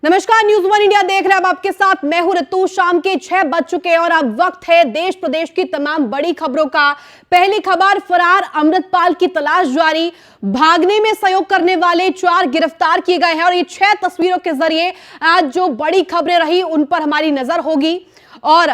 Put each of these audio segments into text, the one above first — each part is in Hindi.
नमस्कार, न्यूज वन इंडिया देख रहे हैं। अब आपके साथ मैं हूं ऋतु। शाम के 6 बज चुके हैं और अब वक्त है देश प्रदेश की तमाम बड़ी खबरों का। पहली खबर, फरार अमृतपाल की तलाश जारी। भागने में सहयोग करने वाले 4 गिरफ्तार किए गए हैं और ये 6 तस्वीरों के जरिए आज जो बड़ी खबरें रही उन पर हमारी नजर होगी। और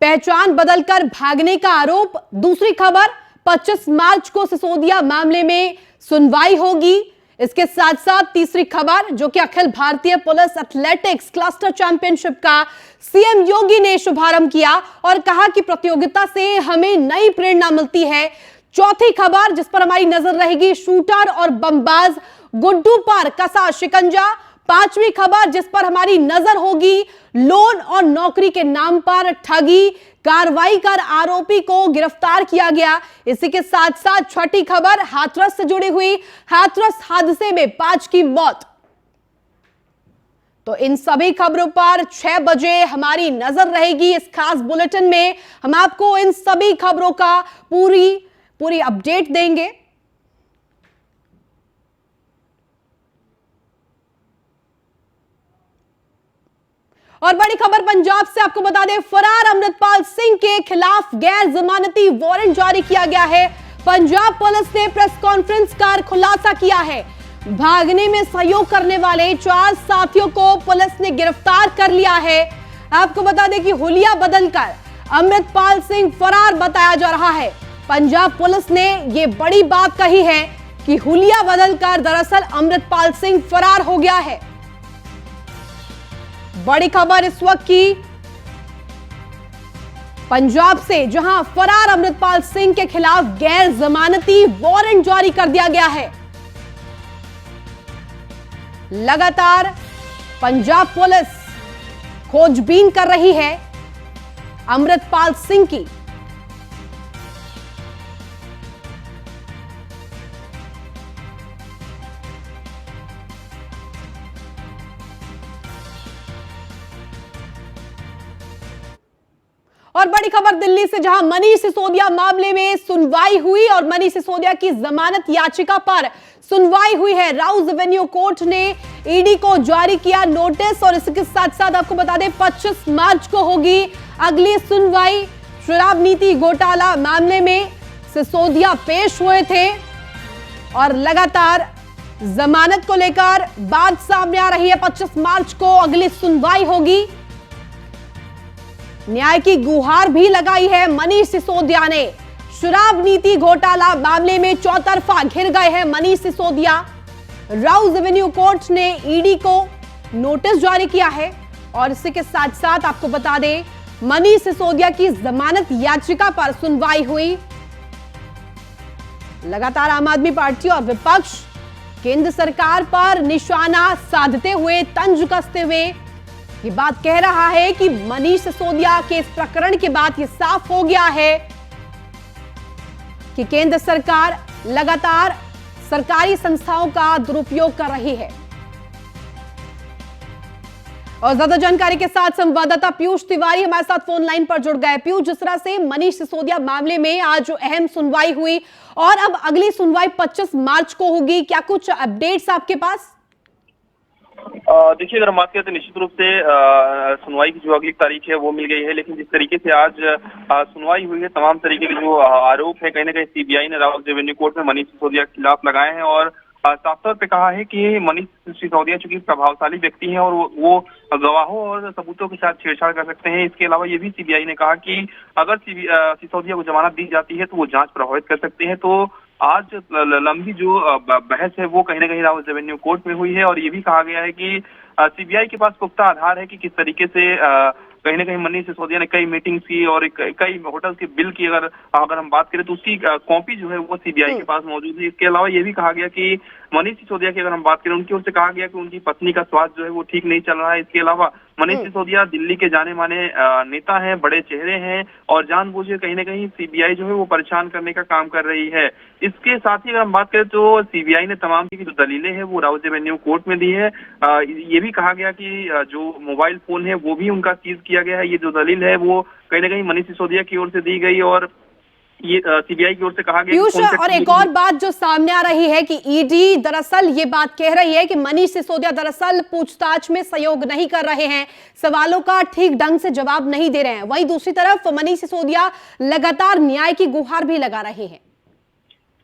पहचान बदलकर भागने का आरोप। दूसरी खबर, 25 मार्च को सिसोदिया मामले में सुनवाई होगी। इसके साथ साथ तीसरी खबर, जो कि Akhil Bharatiya police athletics cluster championship का सीएम योगी ने शुभारंभ किया और कहा कि प्रतियोगिता से हमें नई प्रेरणा मिलती है। चौथी खबर, जिस पर हमारी नजर रहेगी, शूटर और बमबाज गुड्डू पर कसा शिकंजा। पांचवी खबर, जिस पर हमारी नजर होगी, लोन और नौकरी के नाम पर ठगी, कार्रवाई कर आरोपी को गिरफ्तार किया गया। इसी के साथ साथ छठी खबर, हाथरस से जुड़ी हुई, हाथरस हादसे में 5 की मौत। तो इन सभी खबरों पर 6 बजे हमारी नजर रहेगी। इस खास बुलेटिन में हम आपको इन सभी खबरों का पूरी अपडेट देंगे। और बड़ी खबर पंजाब से आपको बता दें, फरार अमृतपाल सिंह के खिलाफ गैर जमानती वारंट जारी किया गया है। पंजाब पुलिस ने प्रेस कॉन्फ्रेंस कर खुलासा किया है। भागने में सहयोग करने वाले 4 साथियों को पुलिस ने गिरफ्तार कर लिया है। आपको बता दें कि हुलिया बदलकर अमृतपाल सिंह फरार बताया जा रहा है। पंजाब पुलिस ने यह बड़ी बात कही है कि हुलिया बदलकर दरअसल अमृतपाल सिंह फरार हो गया है। बड़ी खबर इस वक्त की पंजाब से, जहां फरार अमृतपाल सिंह के खिलाफ गैर जमानती वारंट जारी कर दिया गया है। लगातार पंजाब पुलिस खोजबीन कर रही है अमृतपाल सिंह की। और बड़ी खबर दिल्ली से, जहां मनीष सिसोदिया मामले में सुनवाई हुई और मनीष सिसोदिया की जमानत याचिका पर सुनवाई हुई है। राउज एवेन्यू कोर्ट ने ईडी को जारी किया नोटिस और इसके साथ साथ आपको बता दें 25 मार्च को होगी अगली सुनवाई। शराब नीति घोटाला मामले में सिसोदिया पेश हुए थे और लगातार जमानत को लेकर बात सामने आ रही है। 25 मार्च को अगली सुनवाई होगी। न्याय की गुहार भी लगाई है मनीष सिसोदिया ने। शराब नीति घोटाला मामले में चौतरफा घिर गए हैं मनीष सिसोदिया। राउज एवेन्यू कोर्ट ने ईडी को नोटिस जारी किया है और इसी के साथ साथ आपको बता दें मनीष सिसोदिया की जमानत याचिका पर सुनवाई हुई। लगातार आम आदमी पार्टी और विपक्ष केंद्र सरकार पर निशाना साधते हुए, तंज कसते हुए ये बात कह रहा है कि मनीष सिसोदिया के इस प्रकरण के बाद ये साफ हो गया है कि केंद्र सरकार लगातार सरकारी संस्थाओं का दुरुपयोग कर रही है। और ज्यादा जानकारी के साथ संवाददाता पीयूष तिवारी हमारे साथ फोन लाइन पर जुड़ गए। पीयूष, जिस तरह से मनीष सिसोदिया मामले में आज जो अहम सुनवाई हुई और अब अगली सुनवाई 25 मार्च को होगी, क्या कुछ अपडेट्स आपके पास? देखिए, अगर हम बात करें तो निश्चित रूप से सुनवाई की जो अगली तारीख है वो मिल गई है, लेकिन जिस तरीके से आज सुनवाई हुई है, तमाम तरीके के जो आरोप है कहीं ना कहीं सीबीआई ने राउज एवेन्यू कोर्ट में मनीष सिसोदिया के खिलाफ लगाए हैं और साफ तौर पे कहा है कि मनीष सिसोदिया चूंकि प्रभावशाली व्यक्ति हैं और वो गवाहों और सबूतों के साथ छेड़छाड़ कर सकते हैं। इसके अलावा ये भी सीबीआई ने कहा कि अगर सिसोदिया को जमानत दी जाती है तो वो जांच प्रभावित कर सकते हैं। तो आज लंबी जो बहस है वो कहीं ना कहीं राउज एवेन्यू कोर्ट में हुई है और ये भी कहा गया है कि सीबीआई के पास पुख्ता आधार है कि किस तरीके से कहीं ना कहीं मनीष सिसोदिया ने कई मीटिंग्स की और कई होटल के बिल की अगर हम बात करें तो उसकी कॉपी जो है वो सीबीआई के पास मौजूद है। इसके अलावा ये भी कहा गया कि मनीष सिसोदिया की अगर हम बात करें, उनकी ओर से कहा गया कि उनकी पत्नी का स्वास्थ्य जो है वो ठीक नहीं चल रहा है। इसके अलावा मनीष सिसोदिया दिल्ली के जाने माने नेता हैं, बड़े चेहरे हैं और जानबूझकर कहीं ना कहीं सीबीआई जो है वो परेशान करने का काम कर रही है। इसके साथ ही अगर हम बात करें तो सीबीआई ने तमाम की जो दलीलें हैं वो राउज एवेन्यू कोर्ट में दी है। ये भी कहा गया कि जो मोबाइल फोन है वो भी उनका सीज किया गया है। ये जो दलील है वो कहीं ना कहीं मनीष सिसोदिया की ओर से दी गई और ये सीबीआई की ओर से कहा गया पीयूष, और एक और बात जो सामने आ रही है कि ईडी दरअसल ये बात कह रही है कि मनीष सिसोदिया दरअसल पूछताछ में सहयोग नहीं कर रहे हैं, सवालों का ठीक ढंग से जवाब नहीं दे रहे हैं। वहीं दूसरी तरफ मनीष सिसोदिया लगातार न्याय की गुहार भी लगा रहे हैं।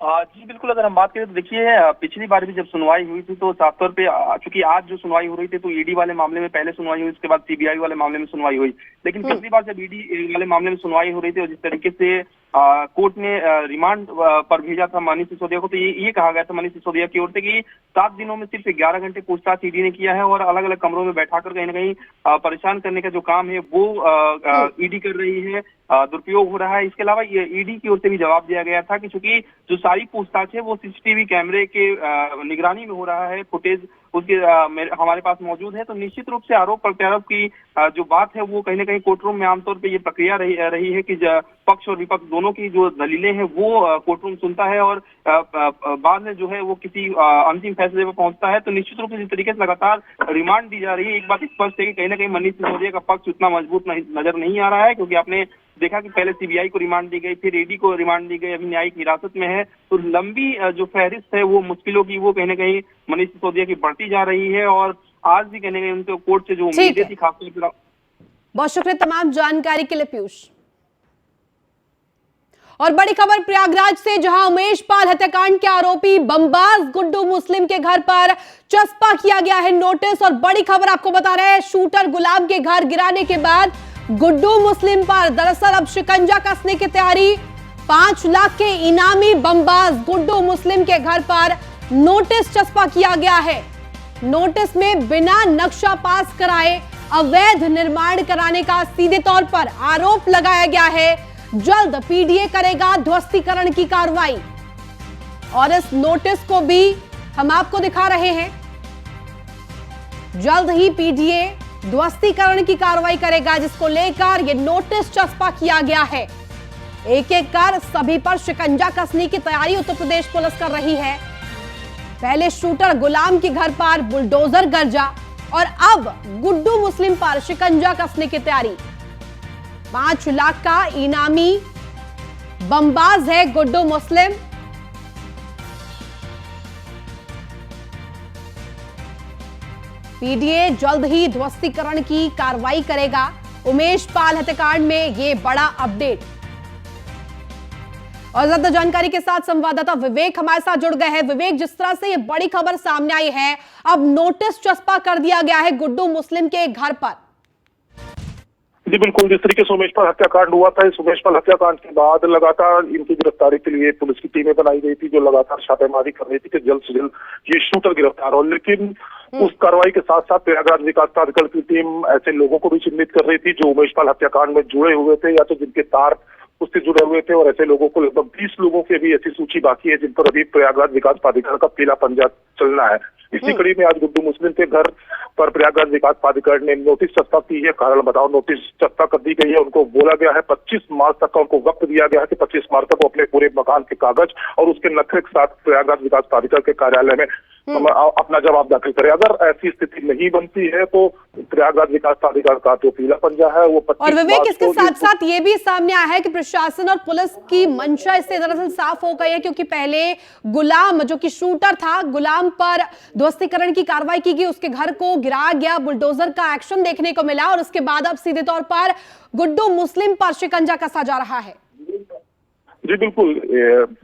जी बिल्कुल, अगर हम बात करें तो देखिए पिछली बार भी जब सुनवाई हुई थी तो साफ तौर पे चूंकि आज जो सुनवाई हो रही थी तो ईडी वाले मामले में पहले सुनवाई हुई, उसके बाद सीबीआई वाले मामले में सुनवाई हुई। लेकिन पिछली बार जब ईडी वाले मामले में सुनवाई हो रही थी और जिस तरीके से कोर्ट ने रिमांड पर भेजा था मनीष सिसोदिया को, तो ये कहा गया था मनीष सिसोदिया की ओर से कि 7 दिनों में सिर्फ 11 घंटे पूछताछ ईडी ने किया है और अलग अलग कमरों में बैठाकर कहीं ना कहीं परेशान करने का जो काम है वो ईडी कर रही है, दुरुपयोग हो रहा है। इसके अलावा ईडी की ओर से भी जवाब दिया गया था कि चूंकि जो सारी पूछताछ है वो सीसीटीवी कैमरे के निगरानी में हो रहा है, फुटेज उसके हमारे पास मौजूद है, तो निश्चित रूप से आरोप प्रत्यारोप की जो बात है वो कहीं ना कहीं कोर्ट रूम में आमतौर पे ये प्रक्रिया रही है कि पक्ष और विपक्ष दोनों की जो दलीलें हैं वो कोर्ट रूम सुनता है और बाद में जो है वो किसी अंतिम फैसले पर पहुंचता है। तो निश्चित रूप से जिस तरीके से लगातार रिमांड दी जा रही है, एक बात स्पष्ट है कि कहीं ना कहीं मनीष सिसोदिया का पक्ष उतना मजबूत नजर नहीं आ रहा है, क्योंकि आपने देखा कि पहले सीबीआई को रिमांड दी गई, फिर ईडी को रिमांड दी गई, अभी न्यायिक हिरासत में है। तो लंबी जो फहरिस्त है वो मुश्किलों की वो कहीं ना कहीं मनीष सिसोदिया की बढ़ती जा रही है और आज भी कहीं ना कहीं उनके कोर्ट से जो उम्मीदें थी खासतौर। बहुत शुक्रिया तमाम जानकारी के लिए पीयूष। और बड़ी खबर प्रयागराज से, जहां उमेश पाल हत्याकांड के आरोपी बमबाज गुड्डू मुस्लिम के घर पर चस्पा किया गया है नोटिस। और बड़ी खबर आपको बता रहे हैं, शूटर गुलाम के घर गिराने के बाद गुड्डू मुस्लिम पर दरअसल अब शिकंजा कसने की तैयारी। 5 लाख के इनामी बमबाज गुड्डू मुस्लिम के घर पर नोटिस चस्पा किया गया है। नोटिस में बिना नक्शा पास कराए अवैध निर्माण कराने का सीधे तौर पर आरोप लगाया गया है। जल्द पीडीए करेगा ध्वस्तीकरण की कार्रवाई। और इस नोटिस को भी हम आपको दिखा रहे हैं। जल्द ही पीडीए ध्वस्तीकरण की कार्रवाई करेगा, जिसको लेकर यह नोटिस चस्पा किया गया है। एक एक कर सभी पर शिकंजा कसने की तैयारी उत्तर प्रदेश पुलिस कर रही है। पहले शूटर गुलाम के घर पर बुलडोजर गरजा और अब गुड्डू मुस्लिम पर शिकंजा कसने की तैयारी। 5 लाख का इनामी बमबाज है गुड्डू मुस्लिम। पीडीए जल्द ही ध्वस्तीकरण की कार्रवाई करेगा। उमेश पाल हत्याकांड में यह बड़ा अपडेट। और ज्यादा जानकारी के साथ संवाददाता विवेक हमारे साथ जुड़ गए हैं। विवेक, जिस तरह से ये बड़ी खबर सामने आई है, अब नोटिस चस्पा कर दिया गया है गुड्डू मुस्लिम के घर पर। जी बिल्कुल, जिस तरीके से उमेश पाल हत्याकांड हुआ था, इस उमेश पाल हत्याकांड के बाद लगातार इनकी गिरफ्तारी के लिए पुलिस की टीमें बनाई गई थी, जो लगातार छापेमारी कर रही थी कि जल्द से जल्द ये शूटर गिरफ्तार हो। लेकिन उस कार्रवाई के साथ साथ प्रयागराज विकास प्राधिकरण की टीम ऐसे लोगों को भी चिन्हित कर रही थी जो उमेश पाल हत्याकांड में जुड़े हुए थे या तो जिनके तार उससे जुड़े हुए थे, और ऐसे लोगों को लगभग 20 लोगों की भी ऐसी सूची बाकी है जिन पर अभी प्रयागराज विकास प्राधिकरण का पीला पंजा चलना है। इसी कड़ी में आज गुड्डू मुस्लिम के घर पर प्रयागराज विकास प्राधिकरण ने नोटिस चस्पा की है। कारण बताओ नोटिस चस्पा कर दी गई है। उनको बोला गया है 25 मार्च तक का उनको वक्त दिया गया है कि 25 मार्च तक वो अपने पूरे मकान के कागज और उसके नक्शे के साथ प्रयागराज विकास प्राधिकरण के कार्यालय में अपना जवाब दाखिल करे। अगर ऐसी स्थिति नहीं बनती है तो प्रयागराज विकास प्राधिकरण का जो पीला पंजा है वो 25 और विवेक, इसके साथ साथ ये भी सामने आया है कि प्रशासन और पुलिस की मंशा इससे दरअसल साफ हो गई है, क्योंकि पहले गुलाम जो कि शूटर था, गुलाम पर ध्वस्तीकरण की कार्रवाई की गई, उसके घर को गिराया गया, बुलडोजर का एक्शन देखने को मिला और उसके बाद अब सीधे तौर पर गुड्डू मुस्लिम पर शिकंजा कसा जा रहा है। जी बिल्कुल,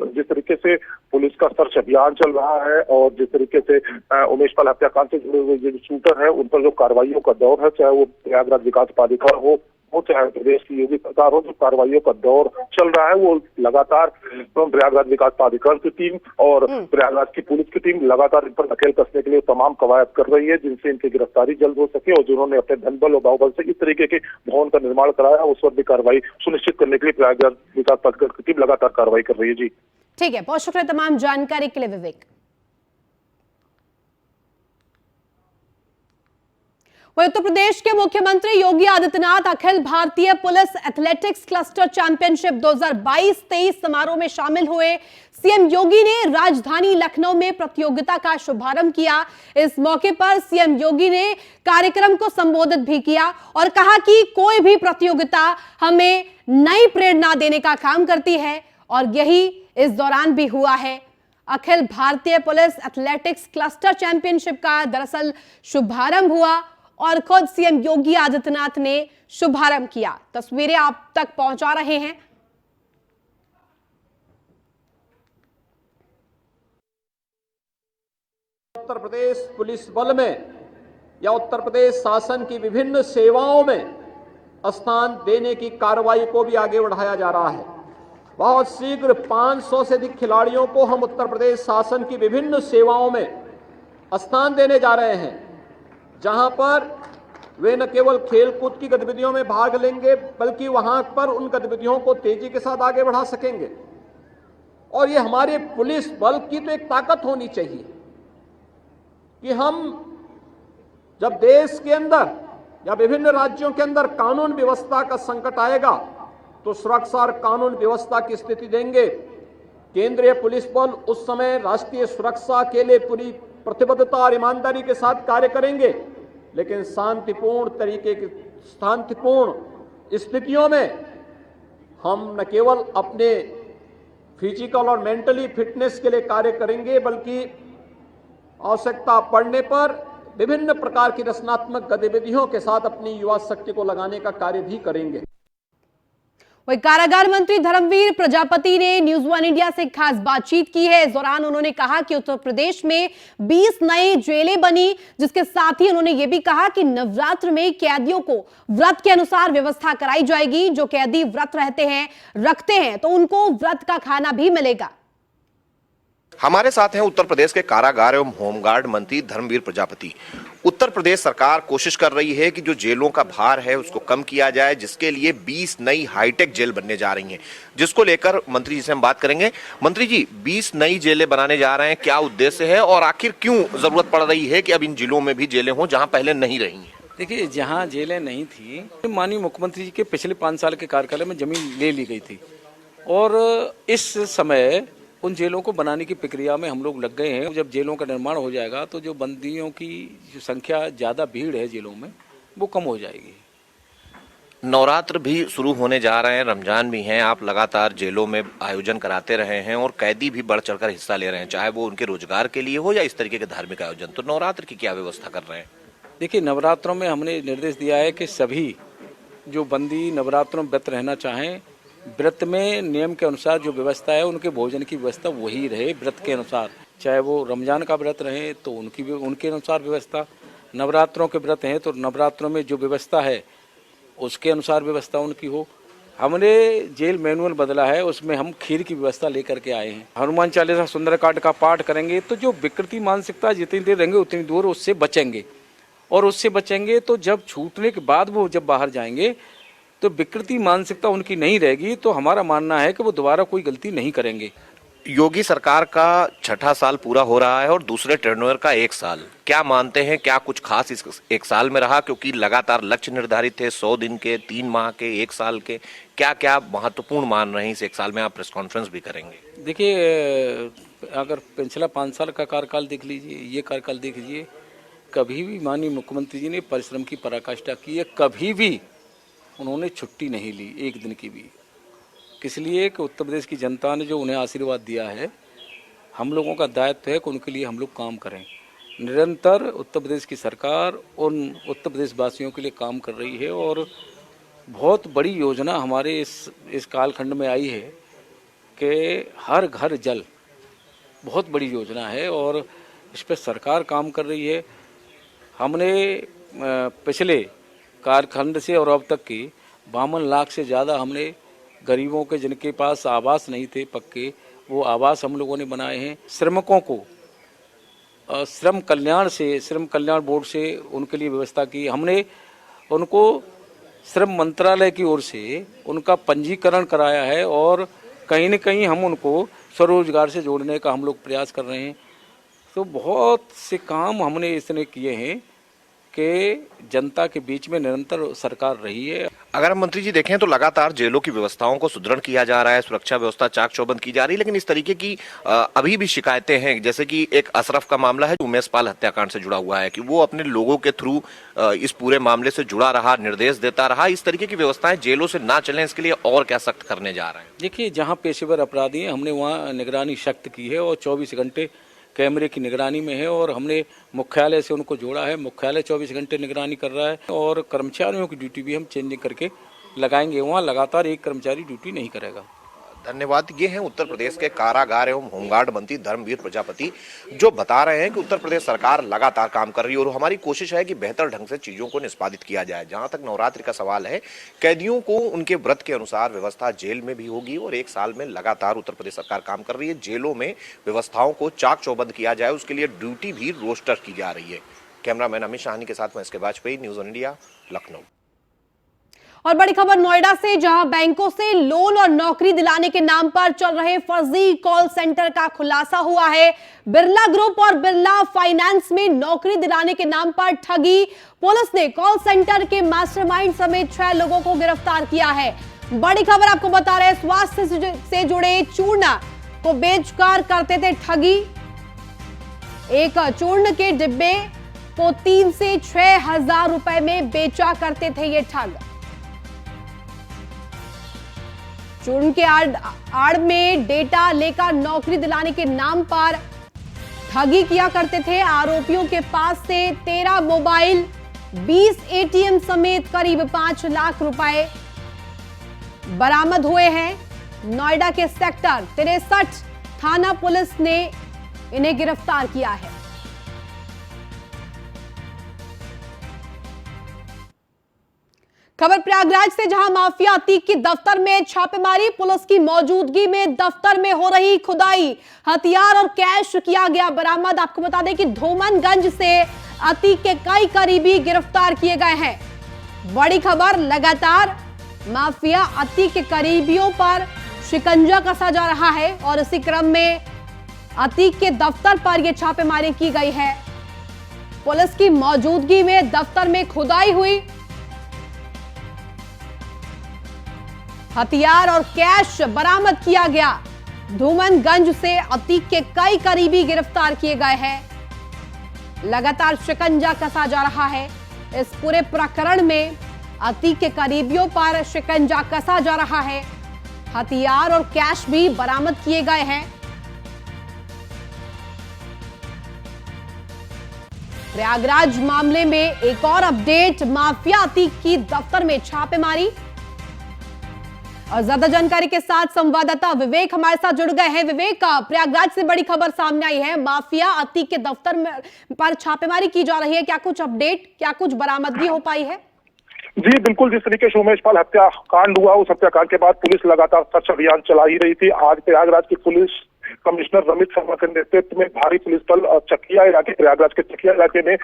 जिस तरीके से पुलिस का सर्च अभियान चल रहा है और जिस तरीके से उमेश पाल हत्याकांड से जुड़े हुए जो शूटर है उन पर जो कार्रवाइयों का दौर है, चाहे वो प्रयागराज विकास प्राधिकरण हो चाहे प्रदेश की योगी सरकार हो, जो कार्रवाइयों का दौर चल रहा है वो लगातार प्रयागराज विकास प्राधिकरण की टीम और प्रयागराज की पुलिस की टीम लगातार इन पर नकेल कसने के लिए तमाम कवायद कर रही है, जिनसे इनकी गिरफ्तारी जल्द हो सके। और जिन्होंने अपने धनबल और बाहुबल से इस तरीके के भवन का निर्माण कराया, उस पर भी कार्रवाई सुनिश्चित करने के लिए प्रयागराज विकास प्राधिकरण की टीम लगातार कार्रवाई कर रही है। जी ठीक है, बहुत शुक्रिया तमाम जानकारी के लिए विवेक। वहीं उत्तर प्रदेश के मुख्यमंत्री Yogi Adityanath Akhil Bharatiya police athletics cluster championship 2022-23 समारोह में शामिल हुए। सीएम योगी ने राजधानी लखनऊ में प्रतियोगिता का शुभारंभ किया। इस मौके पर सीएम योगी ने कार्यक्रम को संबोधित भी किया और कहा कि कोई भी प्रतियोगिता हमें नई प्रेरणा देने का काम करती है और यही इस दौरान भी हुआ है। Akhil Bharatiya police athletics cluster championship का दरअसल शुभारंभ हुआ और खुद सीएम योगी आदित्यनाथ ने शुभारंभ किया। तस्वीरें आप तक पहुंचा रहे हैं। उत्तर प्रदेश पुलिस बल में या उत्तर प्रदेश शासन की विभिन्न सेवाओं में स्थान देने की कार्रवाई को भी आगे बढ़ाया जा रहा है। बहुत शीघ्र 500 से अधिक खिलाड़ियों को हम उत्तर प्रदेश शासन की विभिन्न सेवाओं में स्थान देने जा रहे हैं, जहां पर वे न केवल खेलकूद की गतिविधियों में भाग लेंगे बल्कि वहां पर उन गतिविधियों को तेजी के साथ आगे बढ़ा सकेंगे। और ये हमारे पुलिस बल की तो एक ताकत होनी चाहिए कि हम जब देश के अंदर या विभिन्न राज्यों के अंदर कानून व्यवस्था का संकट आएगा तो सुरक्षा और कानून व्यवस्था की स्थिति देंगे। केंद्रीय पुलिस बल उस समय राष्ट्रीय सुरक्षा के लिए पूरी प्रतिबद्धता और ईमानदारी के साथ कार्य करेंगे, लेकिन शांतिपूर्ण स्थितियों में हम न केवल अपने फिजिकल और मेंटली फिटनेस के लिए कार्य करेंगे बल्कि आवश्यकता पड़ने पर विभिन्न प्रकार की रचनात्मक गतिविधियों के साथ अपनी युवा शक्ति को लगाने का कार्य भी करेंगे। वही कारागार मंत्री धर्मवीर प्रजापति ने न्यूज वन इंडिया से खास बातचीत की है। इस दौरान उन्होंने कहा कि उत्तर प्रदेश में 20 नई जेलें बनी, जिसके साथ ही उन्होंने यह भी कहा कि नवरात्र में कैदियों को व्रत के अनुसार व्यवस्था कराई जाएगी। जो कैदी व्रत रखते हैं तो उनको व्रत का खाना भी मिलेगा। हमारे साथ हैं उत्तर प्रदेश के कारागार एवं होमगार्ड मंत्री धर्मवीर प्रजापति। उत्तर प्रदेश सरकार कोशिश कर रही है कि जो जेलों का भार है उसको कम किया जाए, जिसके लिए 20 नई हाईटेक जेल बनने जा रही हैं, जिसको लेकर मंत्री जी से हम बात करेंगे। मंत्री जी, 20 नई जेलें बनाने जा रहे हैं, क्या उद्देश्य है और आखिर क्यों जरूरत पड़ रही है कि अब इन जिलों में भी जेलें हों जहां पहले नहीं रही हैं? देखिए, जहाँ जेलें नहीं थी, माननीय मुख्यमंत्री जी के पिछले 5 साल के कार्यकाल में जमीन ले ली गई थी और इस समय उन जेलों को बनाने की प्रक्रिया में हम लोग लग गए हैं। जब जेलों का निर्माण हो जाएगा तो जो बंदियों की जो संख्या ज़्यादा भीड़ है जेलों में वो कम हो जाएगी। नवरात्र भी शुरू होने जा रहे हैं, रमजान भी हैं, आप लगातार जेलों में आयोजन कराते रहे हैं और कैदी भी बढ़ चढ़कर हिस्सा ले रहे हैं, चाहे वो उनके रोजगार के लिए हो या इस तरीके के धार्मिक आयोजन। तो नवरात्र की क्या व्यवस्था कर रहे हैं? देखिए, नवरात्रों में हमने निर्देश दिया है कि सभी जो बंदी नवरात्रों में व्रत रहना चाहें, व्रत में नियम के अनुसार जो व्यवस्था है उनके भोजन की व्यवस्था वही रहे व्रत के अनुसार। चाहे वो रमजान का व्रत रहे तो उनके अनुसार व्यवस्था, नवरात्रों के व्रत हैं तो नवरात्रों में जो व्यवस्था है उसके अनुसार व्यवस्था उनकी हो। हमने जेल मैनुअल बदला है, उसमें हम खीर की व्यवस्था लेकर के आए हैं। हनुमान चालीसा सुंदरकांड का पाठ करेंगे तो जो विकृति मानसिकता जितनी देर रहेंगे उतनी दूर उससे बचेंगे, और उससे बचेंगे तो जब छूटने के बाद वो जब बाहर जाएंगे तो विकृति मानसिकता उनकी नहीं रहेगी, तो हमारा मानना है कि वो दोबारा कोई गलती नहीं करेंगे। योगी सरकार का 6ठा साल पूरा हो रहा है और दूसरे टर्नओवर का 1 साल, क्या मानते हैं क्या कुछ खास इस 1 साल में रहा? क्योंकि लगातार लक्ष्य निर्धारित थे, 100 दिन के, 3 माह के, 1 साल के, क्या क्या महत्वपूर्ण मान रहे हैं इस 1 साल में? आप प्रेस कॉन्फ्रेंस भी करेंगे। देखिए, अगर पिछला 5 साल का कार्यकाल देख लीजिए, ये कार्यकाल देख लीजिए, कभी भी माननीय मुख्यमंत्री जी ने परिश्रम की पराकाष्ठा की है, कभी भी उन्होंने छुट्टी नहीं ली एक दिन की भी। किस लिए कि उत्तर प्रदेश की जनता ने जो उन्हें आशीर्वाद दिया है, हम लोगों का दायित्व है कि उनके लिए हम लोग काम करें। निरंतर उत्तर प्रदेश की सरकार उन उत्तर प्रदेश वासियों के लिए काम कर रही है और बहुत बड़ी योजना हमारे इस कालखंड में आई है कि हर घर जल, बहुत बड़ी योजना है और इस पर सरकार काम कर रही है। हमने पिछले कालखंड से और अब तक की 52 लाख से ज़्यादा हमने गरीबों के जिनके पास आवास नहीं थे पक्के, वो आवास हम लोगों ने बनाए हैं। श्रमिकों को श्रम कल्याण बोर्ड से उनके लिए व्यवस्था की हमने। उनको श्रम मंत्रालय की ओर से उनका पंजीकरण कराया है और कहीं न कहीं हम उनको स्वरोजगार से जोड़ने का हम लोग प्रयास कर रहे हैं। तो बहुत से काम हमने इसने किए हैं कि जनता के बीच में निरंतर सरकार रही है। अगर हम मंत्री जी देखें तो लगातार जेलों की व्यवस्थाओं को सुदृढ़ किया जा रहा है, सुरक्षा व्यवस्था चाक चौबंद की जा रही है, लेकिन इस तरीके की अभी भी शिकायतें हैं। जैसे कि एक अशरफ का मामला है जो उमेश पाल हत्याकांड से जुड़ा हुआ है कि वो अपने लोगों के थ्रू इस पूरे मामले से जुड़ा रहा, निर्देश देता रहा। इस तरीके की व्यवस्थाएं जेलों से ना चलें, इसके लिए और क्या सख्त करने जा रहे हैं? देखिए, जहाँ पेशेवर अपराधी हैं हमने वहाँ निगरानी सख्त की है और 24 घंटे कैमरे की निगरानी में है और हमने मुख्यालय से उनको जोड़ा है। मुख्यालय 24 घंटे निगरानी कर रहा है और कर्मचारियों की ड्यूटी भी हम चेंजिंग करके लगाएंगे। वहाँ लगातार एक कर्मचारी ड्यूटी नहीं करेगा। धन्यवाद। ये हैं उत्तर प्रदेश के कारागार एवं होमगार्ड मंत्री धर्मवीर प्रजापति, जो बता रहे हैं कि उत्तर प्रदेश सरकार लगातार काम कर रही है और हमारी कोशिश है कि बेहतर ढंग से चीजों को निष्पादित किया जाए। जहां तक नवरात्रि का सवाल है, कैदियों को उनके व्रत के अनुसार व्यवस्था जेल में भी होगी और 1 साल में लगातार उत्तर प्रदेश सरकार काम कर रही है। जेलों में व्यवस्थाओं को चाक चौबंद किया जाए, उसके लिए ड्यूटी भी रोस्टर की जा रही है। कैमरामैन अमित शाहनी के साथ मैं इसके Vajpayee, news on India, Lucknow. और बड़ी खबर नोएडा से, जहां बैंकों से लोन और नौकरी दिलाने के नाम पर चल रहे फर्जी कॉल सेंटर का खुलासा हुआ है। बिरला ग्रुप और बिरला फाइनेंस में नौकरी दिलाने के नाम पर ठगी। पुलिस ने कॉल सेंटर के मास्टरमाइंड समेत 6 लोगों को गिरफ्तार किया है। बड़ी खबर आपको बता रहे हैं, स्वास्थ्य से जुड़े चूर्ण को बेचकर करते थे ठगी। एक चूर्ण के डिब्बे को 3 से 6 हजार रुपए में बेचा करते थे ये ठग। चूर्ण के आड़ में डेटा लेकर नौकरी दिलाने के नाम पर ठगी किया करते थे। आरोपियों के पास से 13 मोबाइल, 20 एटीएम समेत करीब 5 लाख रुपए बरामद हुए हैं। नोएडा के सेक्टर 63 थाना पुलिस ने इन्हें गिरफ्तार किया है। खबर प्रयागराज से, जहां माफिया अतीक की दफ्तर में छापेमारी। पुलिस की मौजूदगी में दफ्तर में हो रही खुदाई, हथियार और कैश किया गया बरामद। आपको बता दें कि धूमनगंज से अतीक के कई करीबी गिरफ्तार किए गए हैं। बड़ी खबर, लगातार माफिया अतीक के करीबियों पर शिकंजा कसा जा रहा है और इसी क्रम में अतीक के दफ्तर पर यह छापेमारी की गई है। पुलिस की मौजूदगी में दफ्तर में खुदाई हुई, हथियार और कैश बरामद किया गया। धूमनगंज से अतीक के कई करीबी गिरफ्तार किए गए हैं। लगातार शिकंजा कसा जा रहा है। इस पूरे प्रकरण में अतीक के करीबियों पर शिकंजा कसा जा रहा है। हथियार और कैश भी बरामद किए गए हैं। प्रयागराज मामले में एक और अपडेट, माफिया अतीक की दफ्तर में छापेमारी। और ज्यादा जानकारी के साथ संवाददाता विवेक हमारे साथ जुड़ गए हैं। विवेक, प्रयागराज से बड़ी खबर सामने आई है, माफिया अतीक के दफ्तर में पर छापेमारी की जा रही है। क्या कुछ अपडेट, क्या कुछ बरामदगी हो पाई है? जी बिल्कुल, जिस तरीके से उमेश पाल हत्याकांड हुआ, उस हत्याकांड के बाद पुलिस लगातार सर्च अभियान चला ही रही थी। आज प्रयागराज की पुलिस कमिश्नर रमित शर्मा के नेतृत्व में भारी पुलिस बल चकिया इलाके, प्रयागराज के चकिया इलाके में,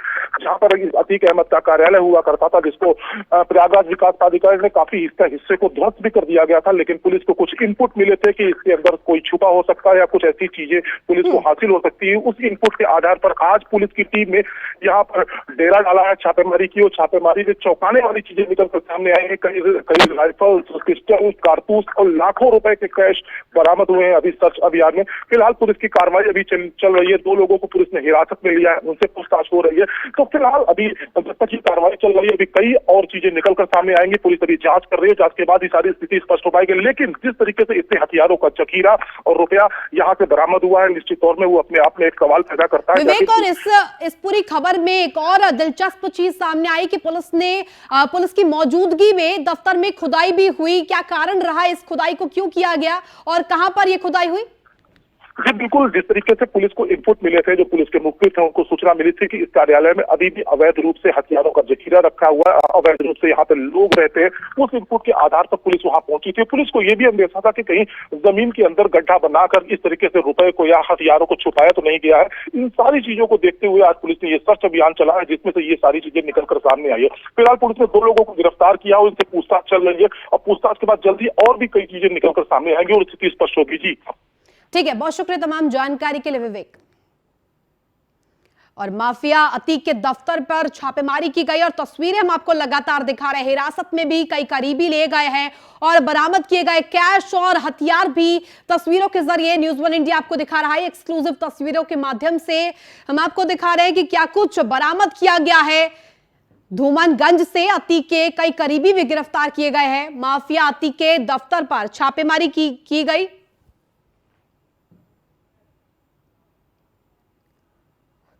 जहां पर अतीक अहमद का कार्यालय हुआ करता था, जिसको प्रयागराज विकास प्राधिकारी ने काफी हिस्से को ध्वस्त भी कर दिया गया था, लेकिन पुलिस को कुछ इनपुट मिले थे कि इसके अंदर कोई छुपा हो सकता है या कुछ ऐसी चीजें पुलिस को हासिल हो सकती है। उस इनपुट के आधार पर आज पुलिस की टीम ने यहाँ पर डेरा डाला है, छापेमारी की, और छापेमारी में चौंकाने वाली चीजें निकल कर सामने आई है। कई राइफल, पिस्टल, कारतूस और लाखों रुपए के कैश बरामद हुए हैं अभी सर्च अभियान में। फिलहाल पुलिस की कार्रवाई अभी चल रही है। 2 लोगों को पुलिस ने हिरासत में लिया है, उनसे पूछताछ हो रही है। तो फिलहाल अभी जब तक ये कार्रवाई चल रही है, अभी कई और चीजें निकलकर सामने आएंगी। पुलिस अभी जांच कर रही है, जांच के बाद ही सारी स्थिति स्पष्ट हो पाएगी। लेकिन जिस तरीके से इतने हथियारों का जखीरा और रुपया यहाँ से बरामद हुआ है, निश्चित तौर में वो अपने आप में एक सवाल पैदा करता है। विवेक, और इस पूरी खबर में एक और दिलचस्प चीज सामने आई कि पुलिस की मौजूदगी में दफ्तर में खुदाई भी हुई। क्या कारण रहा, इस खुदाई को क्यों किया गया और कहां पर यह खुदाई हुई? जी बिल्कुल, जिस तरीके से पुलिस को इनपुट मिले थे, जो पुलिस के मुखबिर थे, उनको सूचना मिली थी कि इस कार्यालय में अभी भी अवैध रूप से हथियारों का जखीरा रखा हुआ है, अवैध रूप से यहाँ पे लोग रहते हैं। उस इनपुट के आधार पर पुलिस वहां पहुंची थी। पुलिस को यह भी अंदेशा था कि कहीं जमीन के अंदर गड्ढा बनाकर इस तरीके से रुपए को या हथियारों को छुपाया तो नहीं गया है। इन सारी चीजों को देखते हुए आज पुलिस ने ये सर्च अभियान चलाया, जिसमें से ये सारी चीजें निकलकर सामने आई है। फिलहाल पुलिस ने 2 लोगों को गिरफ्तार किया और उनसे पूछताछ चल रही है, और पूछताछ के बाद जल्दी और भी कई चीजें निकलकर सामने आएंगी और स्थिति स्पष्ट होगी। जी ठीक है, बहुत शुक्रिया तमाम जानकारी के लिए विवेक। और माफिया अतीक के दफ्तर पर छापेमारी की गई और तस्वीरें हम आपको लगातार दिखा रहे हैं। हिरासत में भी कई करीबी ले गए हैं और बरामद किए गए कैश और हथियार भी तस्वीरों के जरिए न्यूज़ वन इंडिया आपको दिखा रहा है। एक्सक्लूसिव तस्वीरों के माध्यम से हम आपको दिखा रहे हैं कि क्या कुछ बरामद किया गया है। धूमनगंज से अतीक के कई करीबी भी गिरफ्तार किए गए हैं। माफिया अतीक के दफ्तर पर छापेमारी की गई।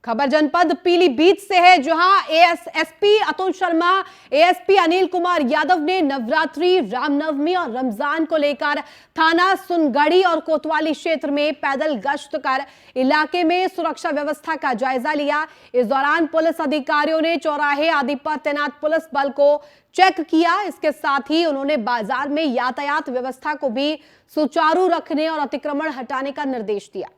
खबर जनपद पीलीभीत से है, जहां एसपी अतुल शर्मा, एएसपी अनिल कुमार यादव ने नवरात्रि, रामनवमी और रमजान को लेकर थाना सुनगढ़ी और कोतवाली क्षेत्र में पैदल गश्त कर इलाके में सुरक्षा व्यवस्था का जायजा लिया। इस दौरान पुलिस अधिकारियों ने चौराहे आदि पर तैनात पुलिस बल को चेक किया। इसके साथ ही उन्होंने बाजार में यातायात व्यवस्था को भी सुचारू रखने और अतिक्रमण हटाने का निर्देश दिया।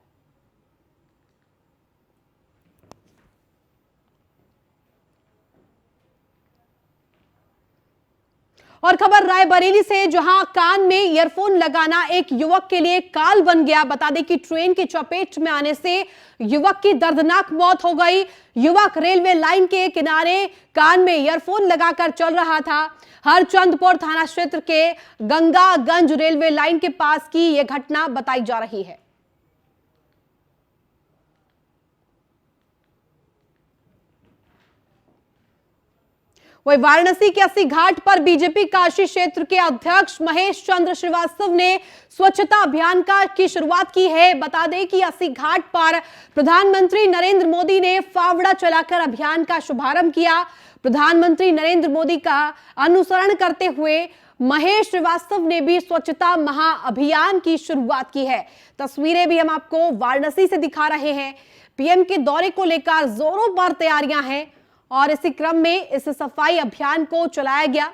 और खबर रायबरेली से, जहां कान में ईयरफोन लगाना एक युवक के लिए काल बन गया। बता दें कि ट्रेन की चपेट में आने से युवक की दर्दनाक मौत हो गई। युवक रेलवे लाइन के किनारे कान में ईयरफोन लगाकर चल रहा था। हरचंदपुर थाना क्षेत्र के गंगागंज रेलवे लाइन के पास की यह घटना बताई जा रही है। वही वाराणसी के अस्सी घाट पर बीजेपी काशी क्षेत्र के अध्यक्ष महेश चंद्र श्रीवास्तव ने स्वच्छता अभियान की शुरुआत की है। बता दें कि अस्सी घाट पर प्रधानमंत्री नरेंद्र मोदी ने फावड़ा चलाकर अभियान का शुभारंभ किया। प्रधानमंत्री नरेंद्र मोदी का अनुसरण करते हुए महेश श्रीवास्तव ने भी स्वच्छता महाअभियान की शुरुआत की है। तस्वीरें भी हम आपको वाराणसी से दिखा रहे हैं। पीएम के दौरे को लेकर जोरों पर तैयारियां हैं और इसी क्रम में इस सफाई अभियान को चलाया गया।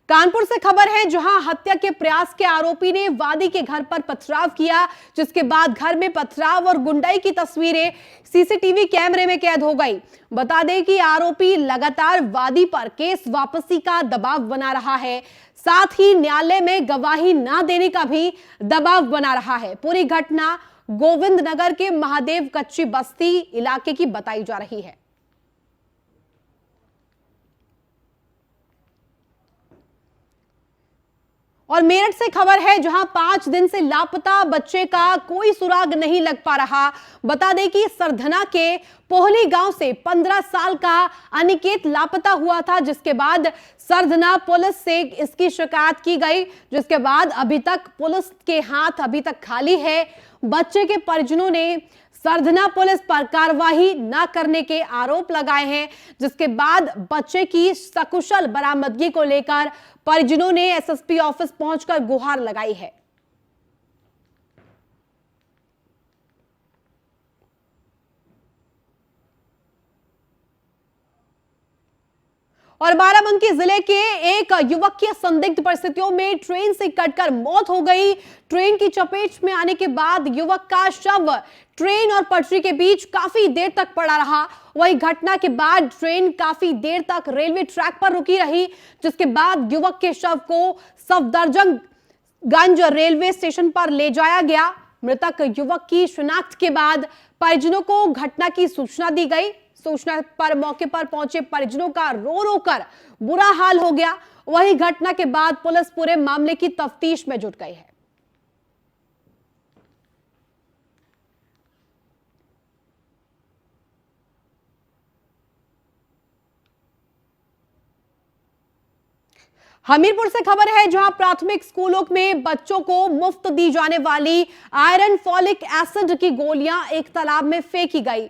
कानपुर से खबर है, जहां हत्या के प्रयास के आरोपी ने वादी के घर पर पथराव किया, जिसके बाद घर में पथराव और गुंडाई की तस्वीरें सीसीटीवी कैमरे में कैद हो गई। बता दें कि आरोपी लगातार वादी पर केस वापसी का दबाव बना रहा है, साथ ही न्यायालय में गवाही न देने का भी दबाव बना रहा है। पूरी घटना गोविंद नगर के महादेव कच्ची बस्ती इलाके की बताई जा रही है। और मेरठ से खबर है, जहां 5 दिन से लापता बच्चे का कोई सुराग नहीं लग पा रहा। बता दें कि सरधना के पोहली गांव से 15 साल का अनिकेत लापता हुआ था, जिसके बाद सरधना पुलिस से इसकी शिकायत की गई, जिसके बाद अभी तक पुलिस के हाथ अभी तक खाली है। बच्चे के परिजनों ने सरधना पुलिस पर कार्रवाई न करने के आरोप लगाए हैं, जिसके बाद बच्चे की सकुशल बरामदगी को लेकर परिजनों ने एसएसपी ऑफिस पहुंचकर गुहार लगाई है। और बाराबंकी जिले के एक युवक की संदिग्ध परिस्थितियों में ट्रेन से कटकर मौत हो गई। ट्रेन की चपेट में आने के बाद युवक का शव ट्रेन और पटरी के बीच काफी देर तक पड़ा रहा। वही घटना के बाद ट्रेन काफी देर तक रेलवे ट्रैक पर रुकी रही, जिसके बाद युवक के शव को सफदरजंगगंज रेलवे स्टेशन पर ले जाया गया। मृतक युवक की शिनाख्त के बाद परिजनों को घटना की सूचना दी गई। सूचना पर मौके पर पहुंचे परिजनों का रो रो कर बुरा हाल हो गया। वही घटना के बाद पुलिस पूरे मामले की तफ्तीश में जुट गई है। हमीरपुर से खबर है, जहां प्राथमिक स्कूलों में बच्चों को मुफ्त दी जाने वाली आयरन फॉलिक एसिड की गोलियां एक तालाब में फेंकी गई।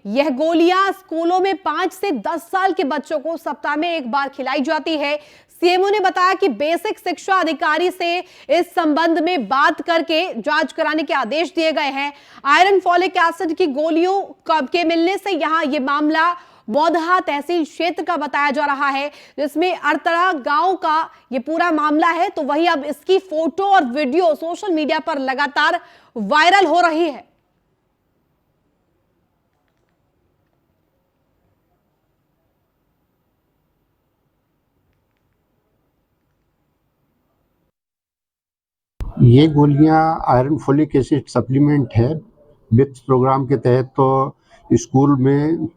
यह गोलियां स्कूलों में 5 से 10 साल के बच्चों को सप्ताह में एक बार खिलाई जाती है। सीएमओ ने बताया कि बेसिक शिक्षा अधिकारी से इस संबंध में बात करके जांच कराने के आदेश दिए गए हैं। आयरन फॉलिक एसिड की गोलियों के मिलने से यहां यह मामला बौधा तहसील क्षेत्र का बताया जा रहा है, जिसमें अरतरा गांव का यह पूरा मामला है। तो वही अब इसकी फोटो और वीडियो सोशल मीडिया पर लगातार वायरल हो रही है। ये गोलियां आयरन फोलिक एसिड सप्लीमेंट है। विप्स प्रोग्राम के तहत तो स्कूल में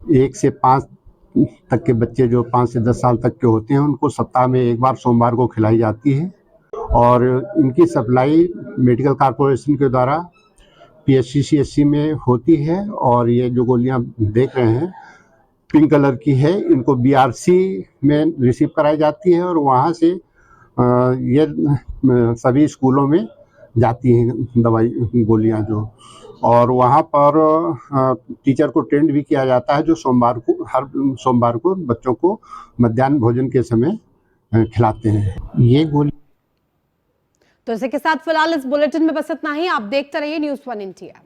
1 से 5 तक के बच्चे जो 5 से 10 साल तक के होते हैं उनको सप्ताह में एक बार सोमवार को खिलाई जाती है और इनकी सप्लाई मेडिकल कॉरपोरेशन के द्वारा PSC-CSC में होती है। और ये जो गोलियां देख रहे हैं पिंक कलर की है, इनको BRC में रिसीव कराई जाती है और वहाँ से ये सभी स्कूलों में जाती हैं दवाई गोलियां जो, और वहाँ पर टीचर को ट्रेंड भी किया जाता है जो हर सोमवार को बच्चों को मध्याह्न भोजन के समय खिलाते हैं ये गोली। तो इसी के साथ फिलहाल इस बुलेटिन में बस इतना ही। आप देखते रहिए News 1 इंडिया।